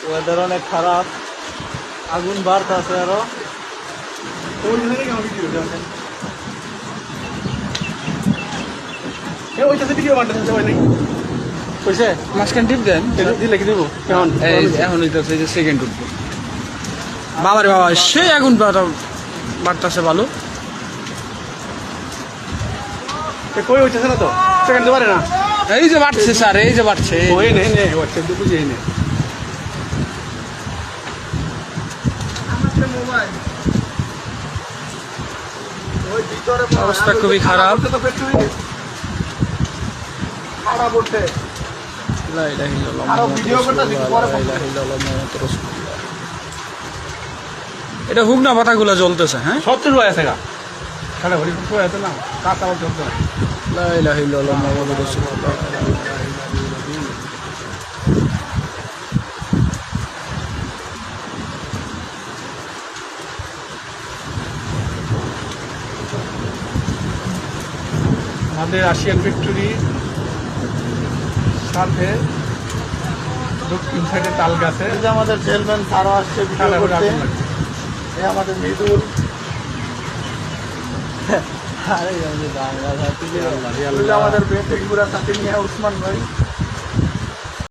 Weather অনেক খারাপ, আগুন বাড়তেছে আরো। মাঝখান টিপ দেন, এখন হইতেছে যে সেকেন্ড উঠবো। বাবারে বাবা, সে আগুন বাড়তেছে ভালো। কই হইতেছে না তো, সেকেন্ড পারে না। এই যে বাড়ছে স্যার, এই যে বাড়ছে। বুঝিয়ে নে অবস্থা খুবই খারাপ। এটা হুগনা পাতাগুলা জ্বলতেছে। হ্যাঁ, সবচেয়ে রয়ে আছে গা, খারাপ হরি রয়ে আছে না, কাঁচা চলতে না। লা ইলাহা ইল্লাল্লাহ মুহাম্মাদুর রাসূলুল্লাহ। আমাদের রাশিয়ান ফ্যাক্টরি সাথে দক্ষিণ সাইডে তাল গাছে এই যে আমাদের চেয়ারম্যান স্যারও আসছে ভিডিও খারাপ করতে। আগুন লাগছে। এই আমাদের মৃদুল, আরে বাংলা এই যে আমাদের বেতেগুড়া সাথে নিয়ে উসমান ভাই।